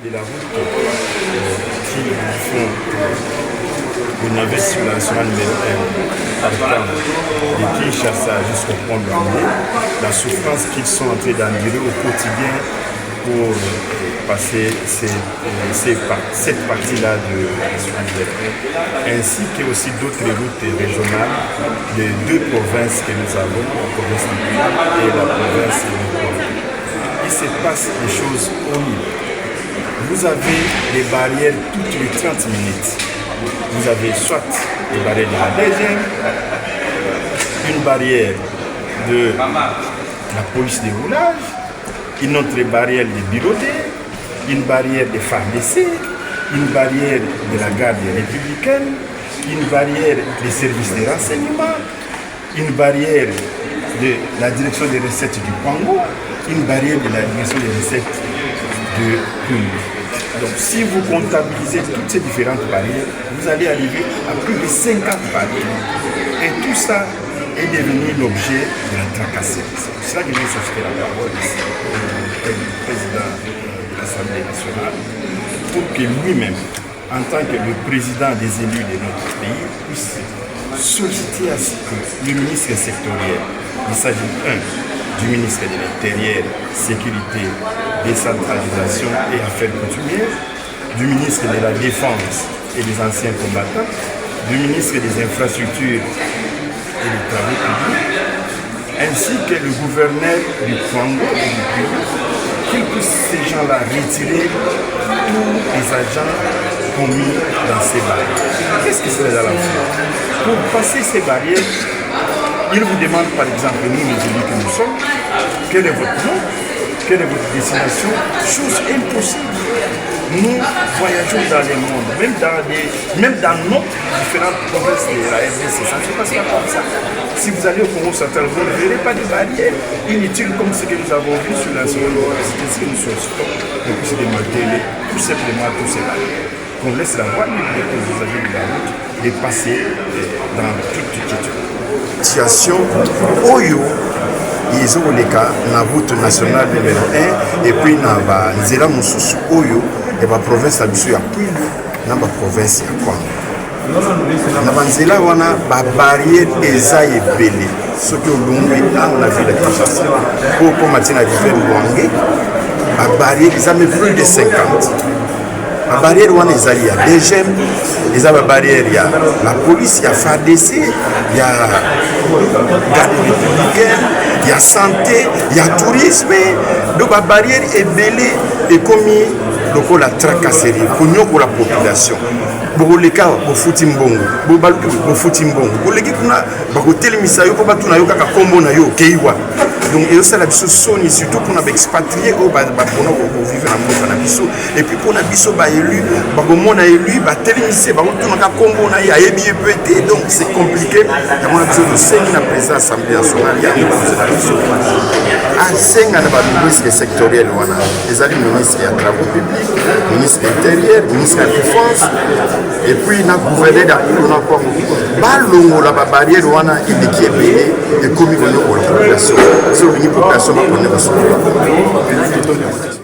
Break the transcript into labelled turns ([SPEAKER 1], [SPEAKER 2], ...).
[SPEAKER 1] de la route qui font le navet sur la nationale numéro 1 partant de Kinshasa jusqu'au pont de l'Amé, la souffrance qu'ils sont en train d'endurer au quotidien pour passer cette partie-là de la nationale numéro 1, ainsi que aussi d'autres routes régionales des deux provinces que nous avons, la province du Pays et la province de Congo. Il se passe des choses horribles. Vous avez des barrières toutes les 30 minutes. Vous avez soit les barrières de la DGM, une barrière de la police de roulage, une autre barrière de Biroté, une barrière de FARDC, une barrière de la garde républicaine, une barrière des services de renseignement, une barrière de la direction des recettes du Congo, une barrière de la direction des recettes de Congo. Donc si vous comptabilisez toutes ces différentes barrières, vous allez arriver à plus de 50 barrières. Et tout ça est devenu l'objet de la tracasserie. C'est pour cela que j'ai souscrit la parole ici au président de l'Assemblée nationale pour que lui-même, en tant que le président des élus de notre pays, puisse solliciter à ce que le ministre sectoriel, il s'agit du ministre de l'Intérieur, Sécurité, Décentralisation et Affaires coutumières, du ministre de la Défense et des anciens combattants, du ministre des Infrastructures et des Travaux publics, ainsi que le gouverneur du Congo et du Pays, qu'ils puissent ces gens-là retirer tous les agents commis dans ces barrières. Qu'est-ce que c'est dans la faire? Pour passer ces barrières, il vous demande par exemple, nous les élus que nous sommes, quel est votre nom, quelle est votre destination, chose impossible. Nous voyageons dans le monde, même dans nos différentes provinces de la RDC, ça ne se passe pas comme ça. Si vous allez au Congo central, vous ne verrez pas de barrières inutiles comme ce que nous avons vu sur la seconde université. Ce que nous sollicitons, on puisse démanteler tout simplement tous ces barrières. Qu'on laisse la voie libre aux usagers de la route de passer dans toute quiétude. Situation Oyo, ils ont les cas dans la route nationale numéro 1 et puis dans la Nzela Moussousou Oyo et la province à Bissou Yapouilou, dans la province à Kwango. Dans la Nzela, on a des barrières et belé. Ce que l'on a dans la ville de Kinshasa, pour combattre la rivière Luangé, les barrières, ils ont plus de 50. La barrière, il y a des gemmes, il y a la barrière, il y a la police, il y a FARDC, il y a la garde républicaine, il y a santé, il y a tourisme. Donc la barrière est belée et commis la tracasserie pour la population. Pour les cas, pour Foutimbongo, pour Foutimbongo, pour les gens qui télémisa yo pour batuna yo kaka kombo na yo keiwa. Donc et ça la biso soni surtout pour les expatriés au ba pour vivre en Congo na biso et puis pour na biso ba élu ba komona élu ba télémisa ba batuna ka kombo na ya yebi pété donc c'est compliqué. On a besoin de 5 na président assemblée nationale ya Senga na ba ministre sectoriel wana les alliés ministre ya travaux publics, ministre intérieur, ministre de la défense et puis na gouverneur d'Akulu na Congo balongo la barrière wana qui est belé et commis pour la population. C'est une population qui connaît